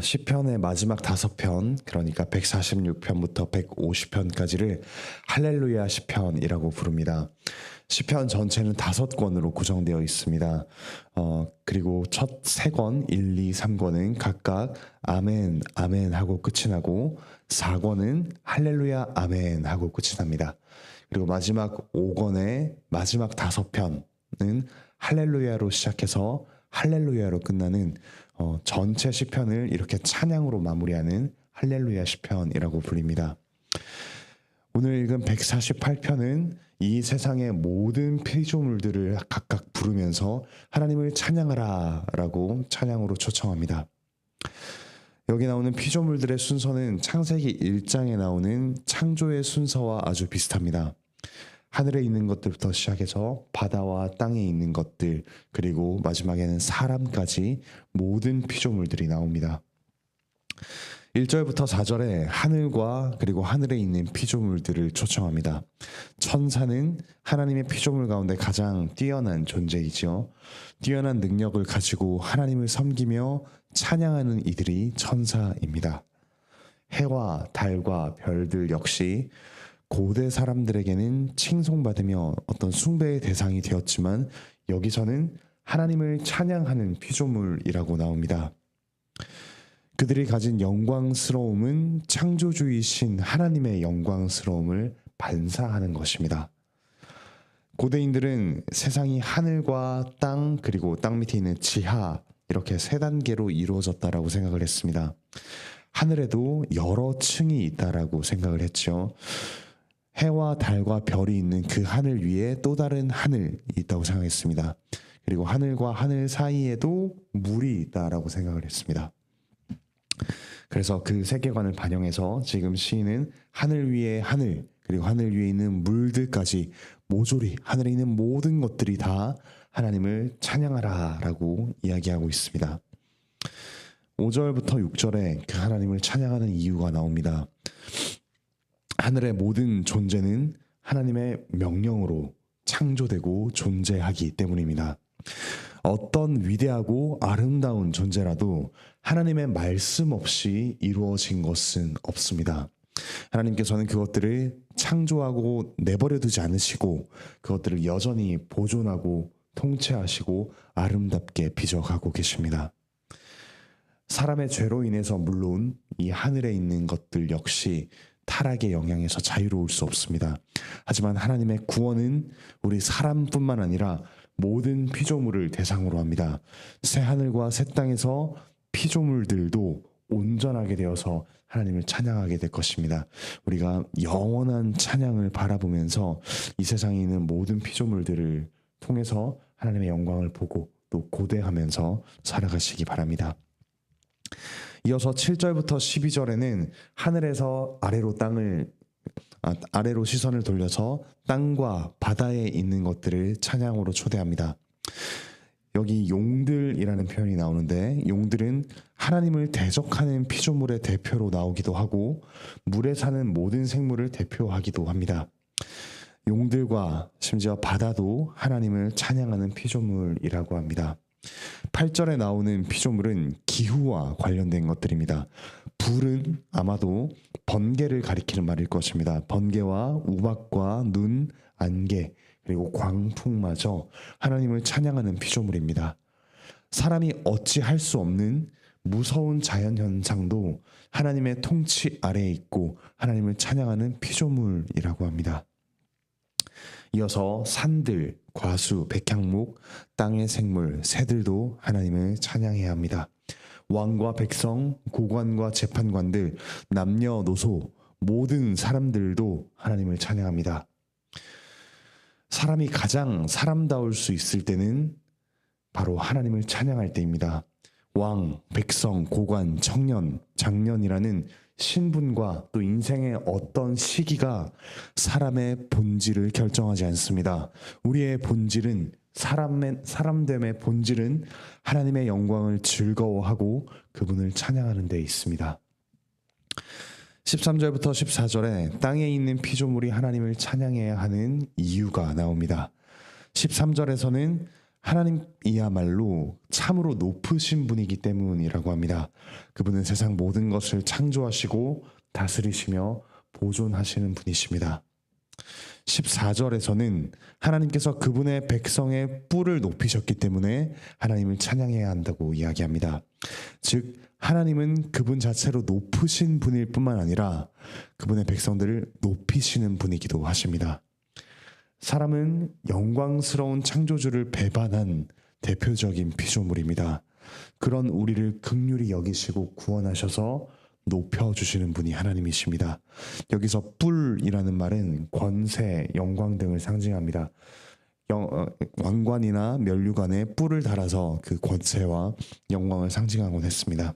시편의 마지막 5편, 그러니까 146편부터 150편까지를 할렐루야 시편이라고 부릅니다. 시편 전체는 5권으로 구성되어 있습니다. 그리고 첫 3권, 1, 2, 3권은 각각 아멘, 아멘 하고 끝이 나고 4권은 할렐루야, 아멘 하고 끝이 납니다. 그리고 마지막 5권의 마지막 5편은 할렐루야로 시작해서 할렐루야로 끝나는 전체 시편을 이렇게 찬양으로 마무리하는 할렐루야 시편이라고 불립니다. 오늘 읽은 148편은 이 세상의 모든 피조물들을 각각 부르면서 하나님을 찬양하라 라고 찬양으로 초청합니다. 여기 나오는 피조물들의 순서는 창세기 1장에 나오는 창조의 순서와 아주 비슷합니다. 하늘에 있는 것들부터 시작해서 바다와 땅에 있는 것들, 그리고 마지막에는 사람까지 모든 피조물들이 나옵니다. 1절부터 4절에 하늘과 그리고 하늘에 있는 피조물들을 초청합니다. 천사는 하나님의 피조물 가운데 가장 뛰어난 존재이지요. 뛰어난 능력을 가지고 하나님을 섬기며 찬양하는 이들이 천사입니다. 해와 달과 별들 역시 고대 사람들에게는 칭송받으며 어떤 숭배의 대상이 되었지만 여기서는 하나님을 찬양하는 피조물이라고 나옵니다. 그들이 가진 영광스러움은 창조주이신 하나님의 영광스러움을 반사하는 것입니다. 고대인들은 세상이 하늘과 땅 그리고 땅 밑에 있는 지하 이렇게 3단계로 이루어졌다라고 생각을 했습니다. 하늘에도 여러 층이 있다라고 생각을 했죠. 해와 달과 별이 있는 그 하늘 위에 또 다른 하늘이 있다고 생각했습니다. 그리고 하늘과 하늘 사이에도 물이 있다라고 생각을 했습니다. 그래서 그 세계관을 반영해서 지금 시인은 하늘 위에 하늘, 그리고 하늘 위에 있는 물들까지 모조리 하늘에 있는 모든 것들이 다 하나님을 찬양하라 라고 이야기하고 있습니다. 5절부터 6절에 그 하나님을 찬양하는 이유가 나옵니다. 하늘의 모든 존재는 하나님의 명령으로 창조되고 존재하기 때문입니다. 어떤 위대하고 아름다운 존재라도 하나님의 말씀 없이 이루어진 것은 없습니다. 하나님께서는 그것들을 창조하고 내버려 두지 않으시고 그것들을 여전히 보존하고 통치하시고 아름답게 빚어가고 계십니다. 사람의 죄로 인해서 물론 이 하늘에 있는 것들 역시 타락의 영향에서 자유로울 수 없습니다. 하지만 하나님의 구원은 우리 사람뿐만 아니라 모든 피조물을 대상으로 합니다. 새 하늘과 새 땅에서 피조물들도 온전하게 되어서 하나님을 찬양하게 될 것입니다. 우리가 영원한 찬양을 바라보면서 이 세상에 있는 모든 피조물들을 통해서 하나님의 영광을 보고 또 고대하면서 살아가시기 바랍니다. 이어서 7절부터 12절에는 하늘에서 아래로 시선을 돌려서 땅과 바다에 있는 것들을 찬양으로 초대합니다. 여기 용들이라는 표현이 나오는데 용들은 하나님을 대적하는 피조물의 대표로 나오기도 하고 물에 사는 모든 생물을 대표하기도 합니다. 용들과 심지어 바다도 하나님을 찬양하는 피조물이라고 합니다. 8절에 나오는 피조물은 기후와 관련된 것들입니다. 불은 아마도 번개를 가리키는 말일 것입니다. 번개와 우박과 눈, 안개, 그리고 광풍마저 하나님을 찬양하는 피조물입니다. 사람이 어찌할 수 없는 무서운 자연현상도 하나님의 통치 아래에 있고 하나님을 찬양하는 피조물이라고 합니다. 이어서 산들, 과수, 백향목, 땅의 생물, 새들도 하나님을 찬양해야 합니다. 왕과 백성, 고관과 재판관들, 남녀노소, 모든 사람들도 하나님을 찬양합니다. 사람이 가장 사람다울 수 있을 때는 바로 하나님을 찬양할 때입니다. 왕, 백성, 고관, 청년, 장년이라는 신분과 또 인생의 어떤 시기가 사람의 본질을 결정하지 않습니다. 우리의 본질은 사람됨의 본질은 하나님의 영광을 즐거워하고 그분을 찬양하는 데 있습니다. 13절부터 14절에 땅에 있는 피조물이 하나님을 찬양해야 하는 이유가 나옵니다. 13절에서는 하나님이야말로 참으로 높으신 분이기 때문이라고 합니다. 그분은 세상 모든 것을 창조하시고 다스리시며 보존하시는 분이십니다. 14절에서는 하나님께서 그분의 백성의 뿔을 높이셨기 때문에 하나님을 찬양해야 한다고 이야기합니다. 즉 하나님은 그분 자체로 높으신 분일 뿐만 아니라 그분의 백성들을 높이시는 분이기도 하십니다. 사람은 영광스러운 창조주를 배반한 대표적인 피조물입니다. 그런 우리를 긍휼히 여기시고 구원하셔서 높여주시는 분이 하나님이십니다. 여기서 뿔이라는 말은 권세, 영광 등을 상징합니다. 왕관이나 면류관에 뿔을 달아서 그 권세와 영광을 상징하곤 했습니다.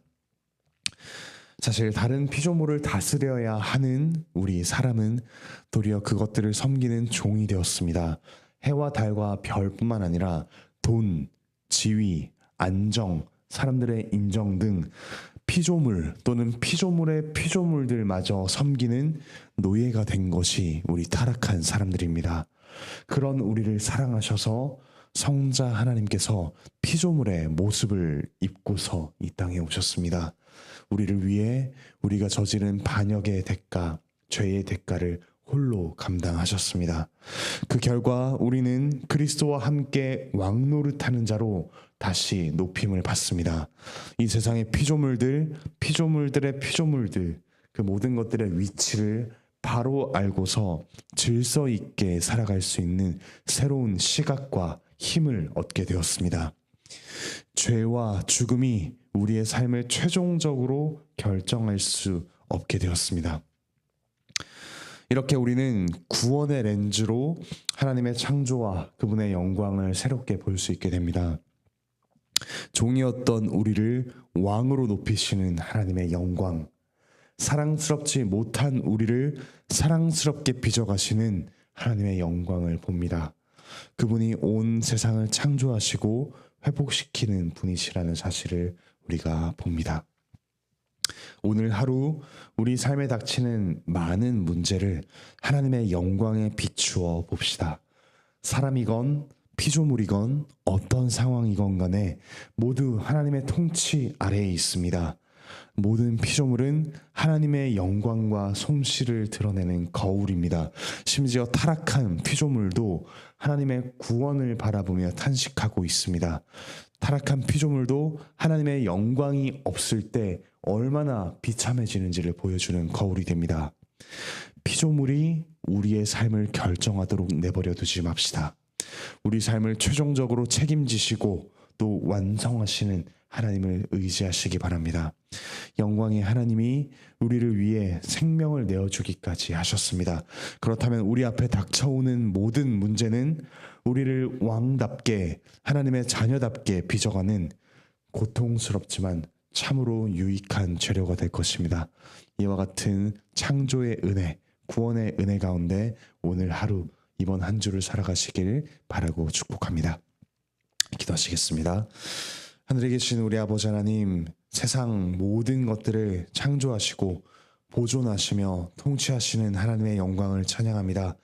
사실 다른 피조물을 다스려야 하는 우리 사람은 도리어 그것들을 섬기는 종이 되었습니다. 해와 달과 별뿐만 아니라 돈, 지위, 안정, 사람들의 인정 등 피조물 또는 피조물의 피조물들마저 섬기는 노예가 된 것이 우리 타락한 사람들입니다. 그런 우리를 사랑하셔서 성자 하나님께서 피조물의 모습을 입고서 이 땅에 오셨습니다. 우리를 위해 우리가 저지른 반역의 대가, 죄의 대가를 홀로 감당하셨습니다. 그 결과 우리는 그리스도와 함께 왕노릇하는 자로 다시 높임을 받습니다. 이 세상의 피조물들의 피조물들, 그 모든 것들의 위치를 바로 알고서 질서 있게 살아갈 수 있는 새로운 시각과 힘을 얻게 되었습니다. 죄와 죽음이 우리의 삶을 최종적으로 결정할 수 없게 되었습니다. 이렇게 우리는 구원의 렌즈로 하나님의 창조와 그분의 영광을 새롭게 볼 수 있게 됩니다. 종이었던 우리를 왕으로 높이시는 하나님의 영광, 사랑스럽지 못한 우리를 사랑스럽게 빚어가시는 하나님의 영광을 봅니다. 그분이 온 세상을 창조하시고 회복시키는 분이시라는 사실을 우리가 봅니다. 오늘 하루 우리 삶에 닥치는 많은 문제를 하나님의 영광에 비추어 봅시다. 사람이건 피조물이건 어떤 상황이건 간에 모두 하나님의 통치 아래에 있습니다. 모든 피조물은 하나님의 영광과 솜씨를 드러내는 거울입니다. 심지어 타락한 피조물도 하나님의 구원을 바라보며 탄식하고 있습니다. 타락한 피조물도 하나님의 영광이 없을 때 얼마나 비참해지는지를 보여주는 거울이 됩니다. 피조물이 우리의 삶을 결정하도록 내버려 두지 맙시다. 우리 삶을 최종적으로 책임지시고 또 완성하시는 하나님을 의지하시기 바랍니다. 영광의 하나님이 우리를 위해 생명을 내어주기까지 하셨습니다. 그렇다면 우리 앞에 닥쳐오는 모든 문제는 우리를 왕답게 하나님의 자녀답게 빚어가는 고통스럽지만 참으로 유익한 재료가 될 것입니다. 이와 같은 창조의 은혜, 구원의 은혜 가운데 오늘 하루 이번 한 주를 살아가시길 바라고 축복합니다. 기도하시겠습니다. 하늘에 계신 우리 아버지 하나님, 세상 모든 것들을 창조하시고 보존하시며 통치하시는 하나님의 영광을 찬양합니다.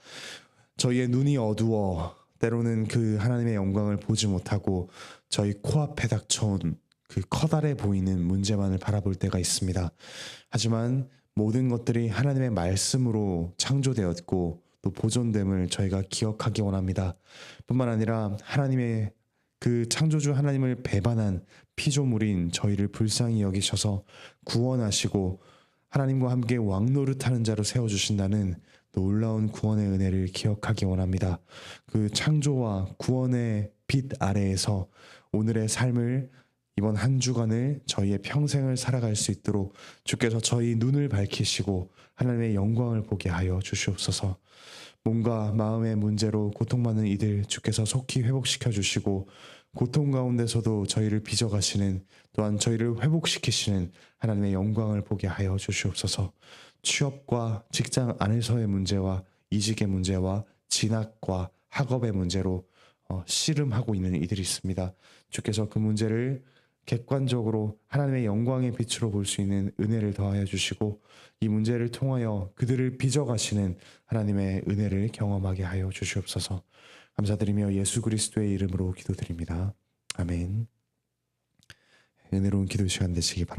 저희의 눈이 어두워 때로는 그 하나님의 영광을 보지 못하고 저희 코앞에 닥쳐온 그 커다래 보이는 문제만을 바라볼 때가 있습니다. 하지만 모든 것들이 하나님의 말씀으로 창조되었고 또 보존됨을 저희가 기억하기 원합니다. 뿐만 아니라 하나님의 그 창조주 하나님을 배반한 피조물인 저희를 불쌍히 여기셔서 구원하시고 하나님과 함께 왕노릇하는 자로 세워주신다는 놀라운 구원의 은혜를 기억하기 원합니다. 그 창조와 구원의 빛 아래에서 오늘의 삶을 이번 한 주간을 저희의 평생을 살아갈 수 있도록 주께서 저희 눈을 밝히시고 하나님의 영광을 보게 하여 주시옵소서. 몸과 마음의 문제로 고통받는 이들 주께서 속히 회복시켜 주시고 고통 가운데서도 저희를 빚어가시는 또한 저희를 회복시키시는 하나님의 영광을 보게 하여 주시옵소서. 취업과 직장 안에서의 문제와 이직의 문제와 진학과 학업의 문제로 씨름하고 있는 이들이 있습니다. 주께서 그 문제를 객관적으로 하나님의 영광의 빛으로 볼 수 있는 은혜를 더하여 주시고 이 문제를 통하여 그들을 빚어가시는 하나님의 은혜를 경험하게 하여 주시옵소서. 감사드리며 예수 그리스도의 이름으로 기도드립니다. 아멘. 은혜로운 기도 시간 되시기 바랍니다.